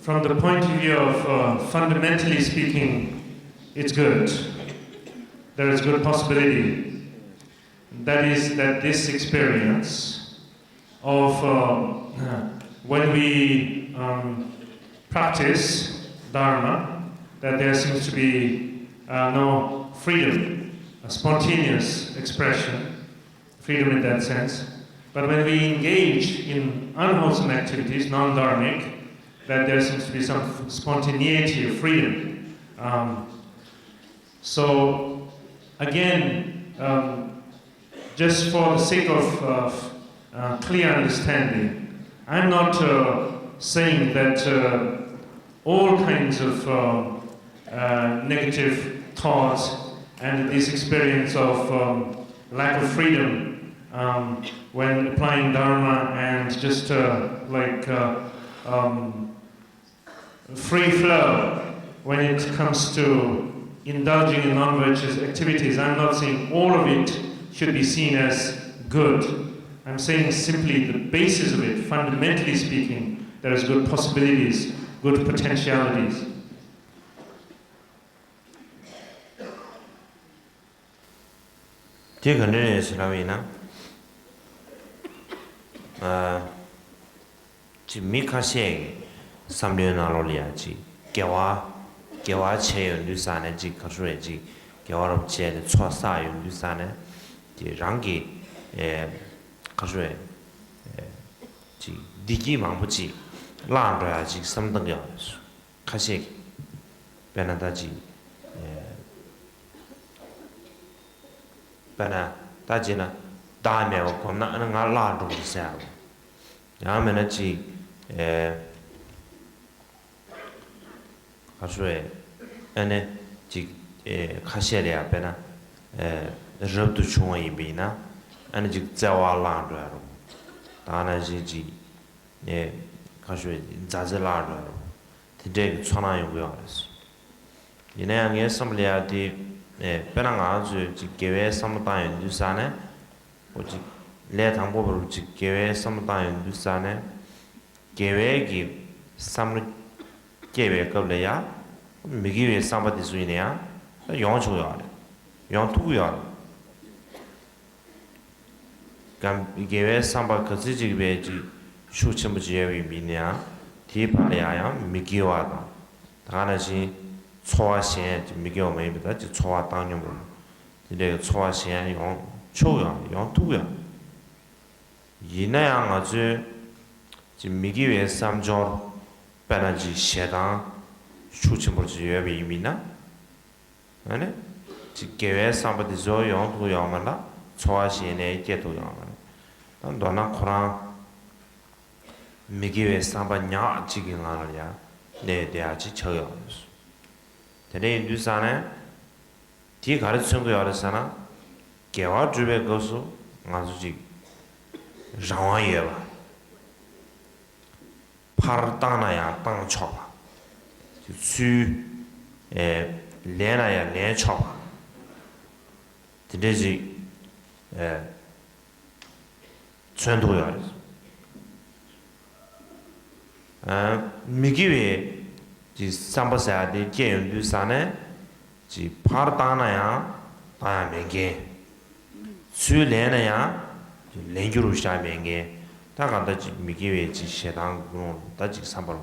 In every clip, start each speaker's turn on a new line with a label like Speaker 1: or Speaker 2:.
Speaker 1: from the point of view of fundamentally speaking, it's good. There is good possibility. That is that this experience of when we practice Dharma, that there seems to be no freedom, a spontaneous expression, freedom in that sense. But when we engage in unwholesome activities, non-dharmic, that there seems to be some spontaneity of freedom. So again, just for the sake of clear understanding, I'm not saying that all kinds of negative thoughts and this experience of lack of freedom when applying Dharma and just free flow when it comes to indulging in non-virtuous activities. I'm not saying all of it should be seen as good. I'm saying simply the basis of it, fundamentally speaking, there is good possibilities, good potentialities.
Speaker 2: Gewa che yun lusane ji kashure ji gewa rob che de chwa sa yun lusane ji rangi kashure ji digi mang bu ji lan ra ji samdang ya kashe bena da ji bena da ji na da me ko na nga la ru sa ya me na ji kashure ane ji khashele ya bena rabdu chungwa yibina ane ji zawa la ro da na ji kashure zaze la ro de chona yu yo es ine yang ye samlia di bena nga ju ji gewe samda yin du sane o ji le thang bo ru ji gewe samda yin du sane gewe gi samru gewe kabla ya 미기에 삼바디 수이네야 영초야 영투야 감 이게왜 삼바 거지지베지 슈침부지에 미냐 디파리아야 미기와다 다나시 초화신 미기와 메이다 지 초화 당념으로 이래 초화신 영초야 영투야 이나양 아주 지 미기에 삼조 베나지 셰당 추침벌지 예비 이미나 아니 지게외 삼바디 조 영도 영만라 초아시네 제도 영만 단도나 코랑 미기외 삼바냐 지긴하냐 네 대아지 쳐요 대내 뉴스안에 뒤 가르치는 거 알았잖아 개와 주베 거수 아주지 장화예와 파르다나야 땅 쳐봐 su lena ya len chop de ji chendo ya migiwe ji sambasa de jian du sane ji pardana ya ta menge su lena ya len juru sha menge ta ga da ji migiwe ji shedang gu da ji sambal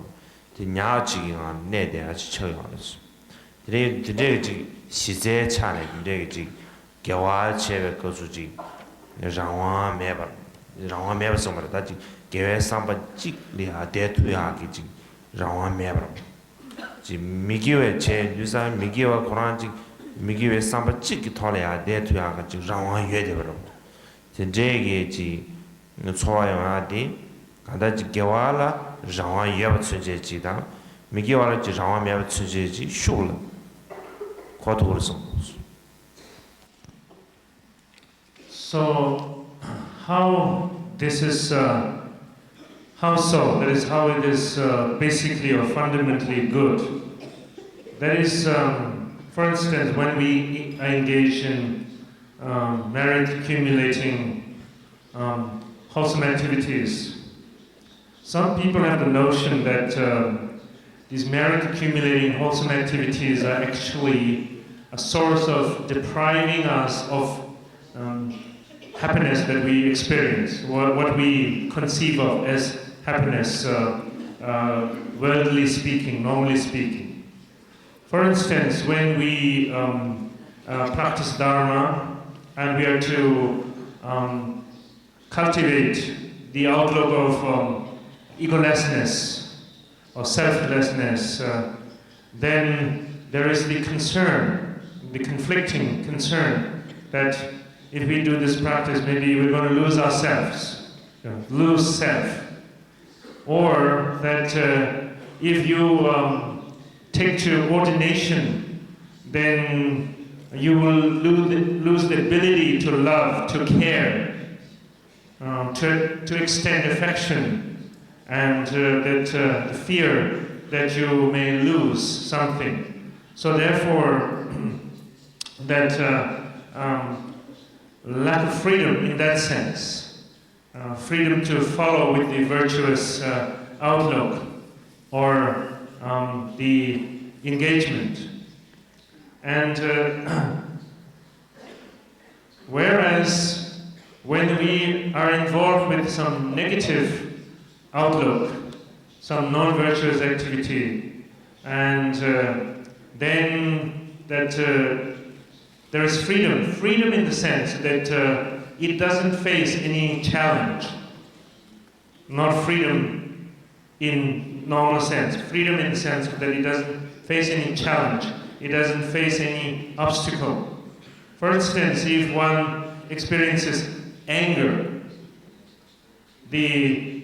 Speaker 2: 냐지기가 내대 아주 쳐요스. 드레지 시제 차네 드레지 개와 체베 거주지 장화 매바 somebody give somebody liha detuya ki rawa mebra ji migiwe che yusa migiwa quran ji migiwe somebody ki tholya detuya ka ji rawa yede bro je ji choya adi kada ji gewala rawa yeb chuje ji da migiwa ji rawa meb chuje ji shul khotor so.
Speaker 1: So how this is how so? That is how it is basically or fundamentally good. That is, for instance, when we engage in merit accumulating wholesome activities, some people have the notion that these merit accumulating wholesome activities are actually a source of depriving us of happiness that we experience, what we conceive of as happiness, worldly speaking, normally speaking. For instance, when we practice Dharma and we are to cultivate the outlook of egolessness or selflessness, then there is the concern, the conflicting concern that if we do this practice, maybe we're going to lose ourselves, lose self. Or that if you take to ordination, then you will lose the ability to love, to care, to extend affection, and that the fear that you may lose something. So therefore, that lack of freedom in that sense, freedom to follow with the virtuous outlook or the engagement. And whereas when we are involved with some negative outlook, some non-virtuous activity, and then that there is freedom in the sense that it doesn't face any challenge, not freedom in normal sense, freedom in the sense that it doesn't face any challenge, it doesn't face any obstacle. For instance, if one experiences anger,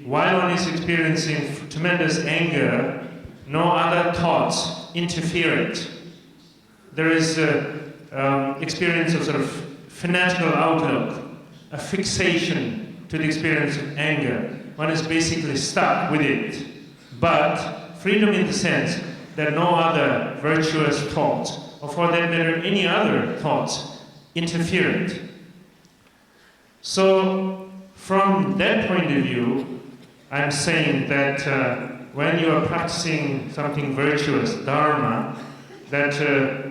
Speaker 1: while one is experiencing tremendous anger, no other thoughts interfere it. There is experience of sort of fanatical outlook, a fixation to the experience of anger. One is basically stuck with it. But freedom in the sense that no other virtuous thoughts, or for that matter any other thoughts, interfere it. So from that point of view, I'm saying that when you are practicing something virtuous, Dharma, that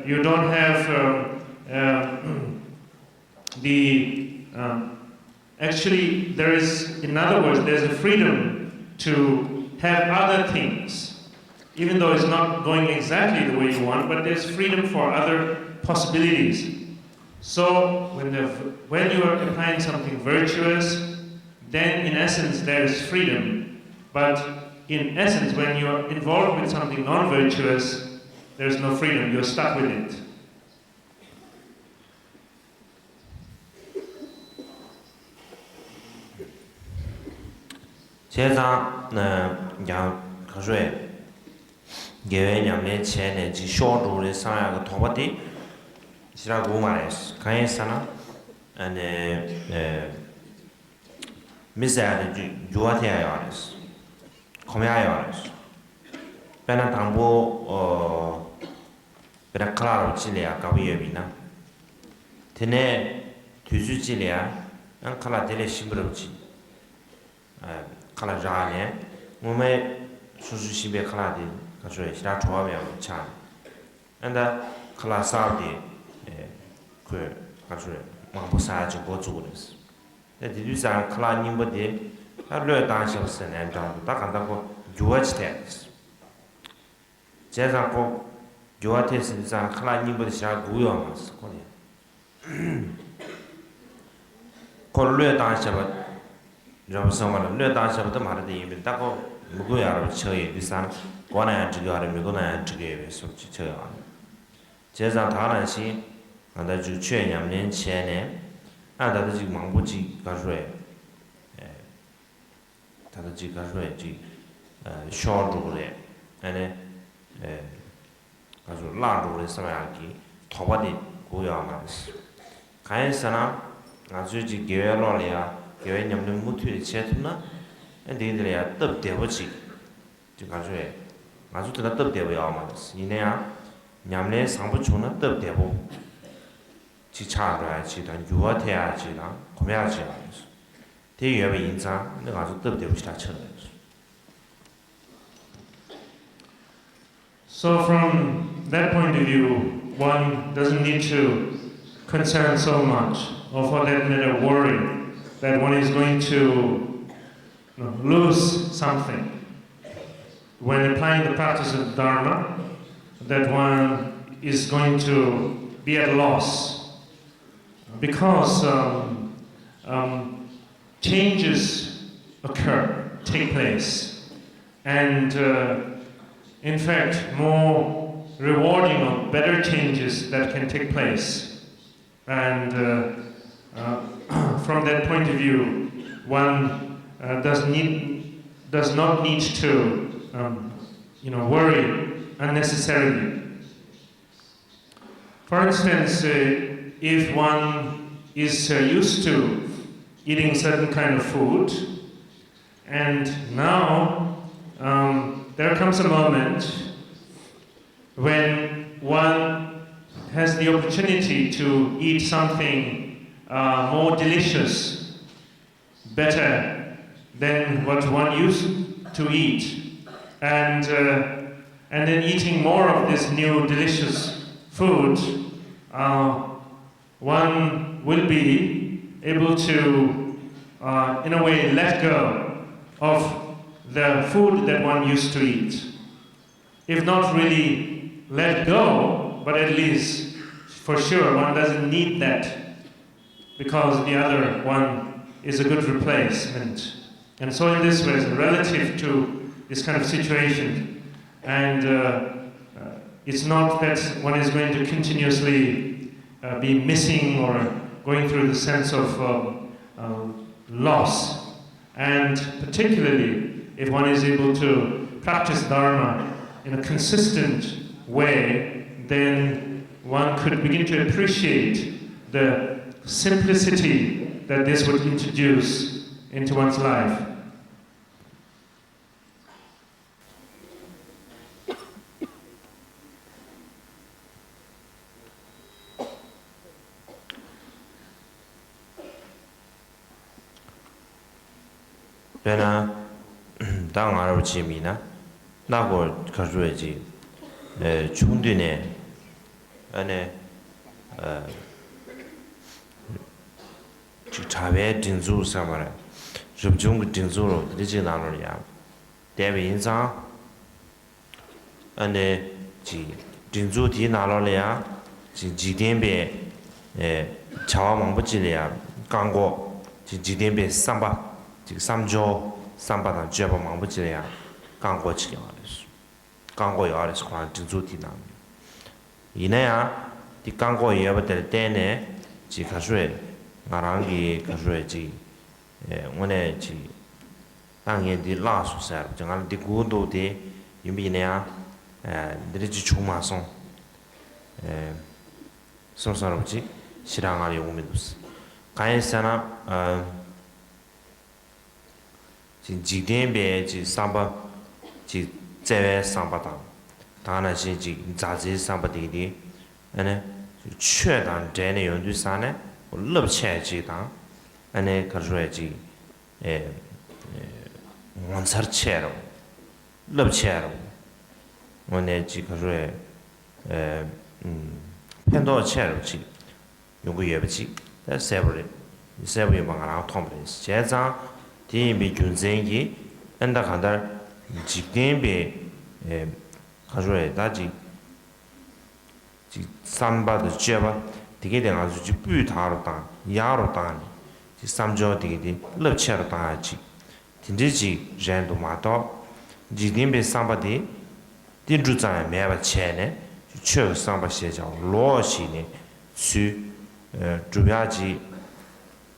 Speaker 1: you don't have actually there is, in other words, there's a freedom to have other things, even though it's not going exactly the way you want, but there's freedom for other possibilities. So when you are applying something virtuous, then in essence there is freedom, but in essence when you are involved with something non-virtuous, there is no freedom, you're stuck with it.
Speaker 2: 제가 양 가서에 개회냐면 전에 지 쇼도를 상하고 도바디 시라고 말했어. 가해사나 아니 미사는 주어해야 알았어. 거매야 알았어. 배나 당보 배나 클라로 찔이야 가위에비나. 되네 뒤수 찔이야. 안 클라 되네 심부럽지. 칼라 자네 몸에 수수시베 칼라디 가서 시라 좋아하면 참. 근데 칼라 사우디 그 가서 망보사지 고주고랬어. 근데 뒤주상 칼라 님보디 하루에 당시었으네. 딱 간다고 좋아지대. 제가 꼭 좋아했으니까 칼라 님보디 시라 고요하면서 거기. 콜루에 당시에 저번에 뇌 당시부터 말하던 이미 딱고 무고야로 쳐이 비싼 권한 지가를 미고나 지게 속지 쳐요. 제가 다란시 안다 주 최년년前에 아다도 지금 망보지 가서에 다도 지금 가서에 지 쇼르고래 아니 가서 라르고래 서야기 토바디 고야마스 가인사나 아주 지 개월로야 교회 냠는 무트에 채트나 애들이야 떡대버지 지가줘에 아주 더 떡대버야 말았어. 이내야 냠내 상부초는 떡대버 지차라 지단 유아태야 지단 고매야지 말았어. 대유의 인자 내가 아주 떡대버시다 쳐요.
Speaker 1: So from that point of view, one doesn't need to concern so much, or for that matter worry, that one is going to lose something. When applying the practice of Dharma, that one is going to be at loss. Because changes take place. And in fact, more rewarding or better changes that can take place. And from that point of view, one does not need to worry unnecessarily. For instance, if one is used to eating certain kind of food, and now there comes a moment when one has the opportunity to eat something more delicious, better than what one used to eat, and then eating more of this new delicious food, one will be able to, in a way, let go of the food that one used to eat. If not really let go, but at least for sure one doesn't need that, because the other one is a good replacement. And so in this way, relative to this kind of situation, and it's not that one is going to continuously be missing or going through the sense of loss. And particularly, if one is able to practice Dharma in a consistent way, then one could begin to appreciate the simplicity that this would introduce into one's life.
Speaker 2: Pena dang araw chimina nago kajueji chungdine ane chabe dinzu samara jubjung dinzu ro diji nalo ya debi insa ane ji dinzu di nalo ya ji jidenbe chawa mangbuji ya ganggo ji jidenbe samba 삼조 삼바단 죄바 망부지야 강고치게 말했어. 강고에 알아서 관 진주디나. 이내야 디 강고에 여버들 때네 지 가수에 나랑기 가수에지 오늘 지 당에 디 라수사 정말 디 고도데 유미네야 드리지 총마송 소사로지 시랑아리 오미도스 가인사나 지denbe ji samba ji zewe samba dang dana ji zazi samba di ane chue dang zhene yongdu sa ne lep che ji dang ane karzue ji wansar che ro lep che ro ane ji karzue pendo che ro ji yonggu yebe ji sebu yeba nga tongbre che zang 디미 균생기 엔다 간다 직된베 가져야 다지 지 삼바드 제바 되게 된 아주 지 뿌다로다 야로다 지 삼조 되게 럽체로다 지 진지지 젠도 마도 직된베 삼바디 딘주자에 매바 체네 최 삼바 시자 로시네 수 주야지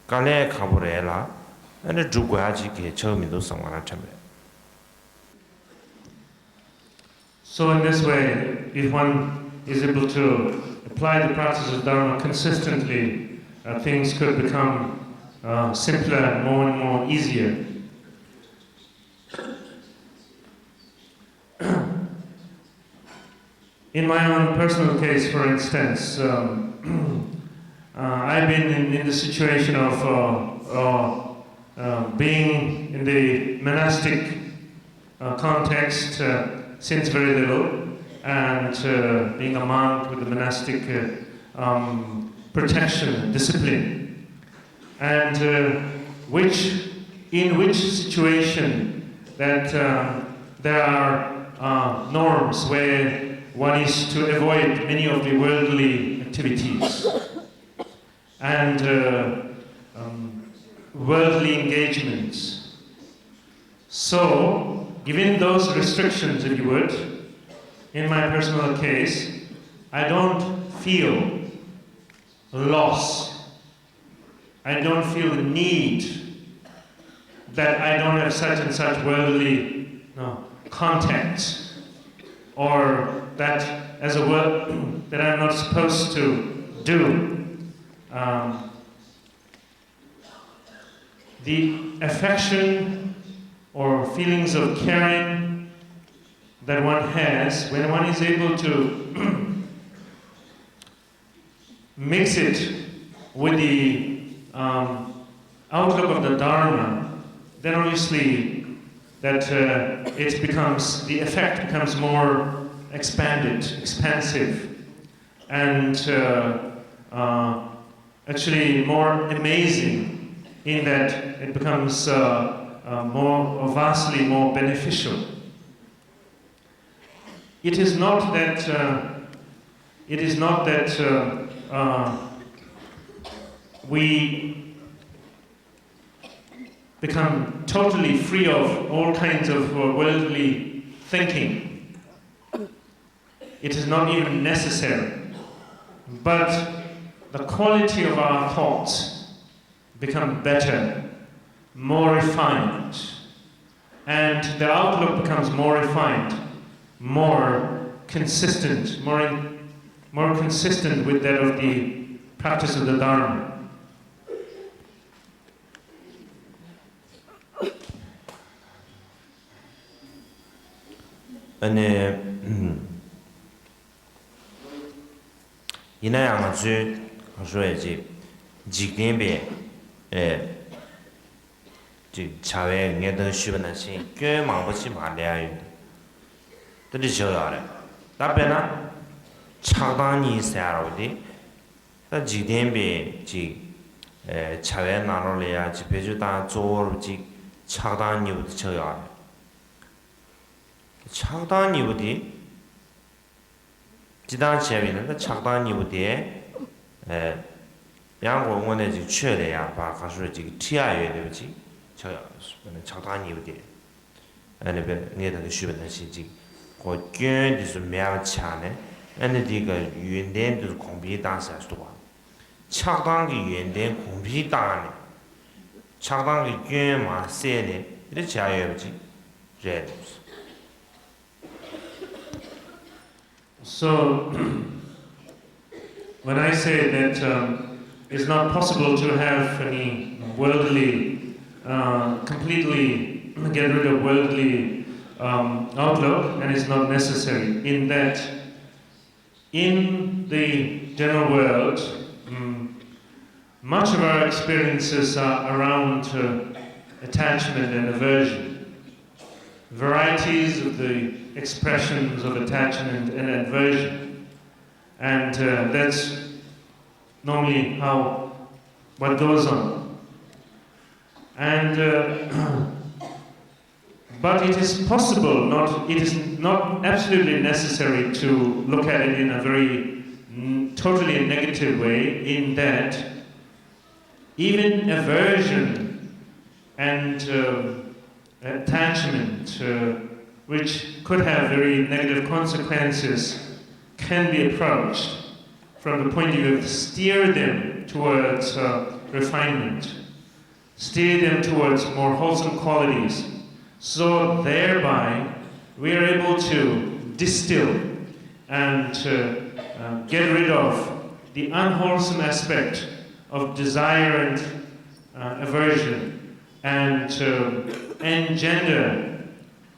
Speaker 2: 간에 가보래라 and a Juguaji Chomido Samana Chamber.
Speaker 1: So in this way, if one is able to apply the practice of Dharma consistently, things could become simpler, more and more easier. In my own personal case, for instance, I've been in the situation of being in the monastic context since very little, and being a monk with the monastic protection and discipline, and in which situation that there are norms where one is to avoid many of the worldly activities and worldly engagements. So, given those restrictions, if you would, in my personal case, I don't feel loss. I don't feel the need that I don't have such and such worldly contacts, or that as a work that I'm not supposed to do. The affection or feelings of caring that one has, when one is able to mix it with the outlook of the Dharma, then obviously that the effect becomes more expanded, expansive, and actually more amazing, in that it becomes vastly more beneficial. It is not that we become totally free of all kinds of worldly thinking. It is not even necessary. But the quality of our thoughts become better, more refined, and the outlook becomes more refined, more consistent, more consistent with that of the practice of the Dharma.
Speaker 2: And 이나양아 주 가서야지 직된배 지 차외 녀도 쉬번나시 꽤 망버지 말려야 들이 저야래 답변아 차단이 사로디 다 직된배 지 차외 나로래야 지 배주다 조르지 차단이부터 저야 차단이부디 지단 제비는 그 차단이부디에 양고 원에 지 최래야 바 가서 지 티아에 되지 저야 차단이부디 아니 배 내가 쉬는 시지 고 견디서 매우 차네 아니 디가 유엔된도 공비 단사도 봐 차단기 유엔된 공비 단네 차단기 견마 세네 이래 자여지 제
Speaker 1: So, when I say that it's not possible to have any worldly, completely get rid of worldly outlook, and it's not necessary, in that in the general world, much of our experiences are around attachment and aversion. Varieties of the expressions of attachment and aversion, and that's normally what goes on. And but it is possible, it is not absolutely necessary to look at it in a very totally negative way, in that even aversion and attachment, which could have very negative consequences, can be approached from the point of view of steer them towards refinement, steer them towards more wholesome qualities, so thereby we are able to distill and get rid of the unwholesome aspect of desire and aversion, and engender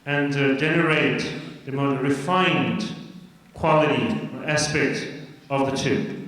Speaker 1: and generate the more refined quality or aspect of the two.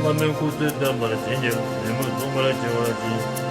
Speaker 3: 我们故事的把它听见，人们总把它叫了听。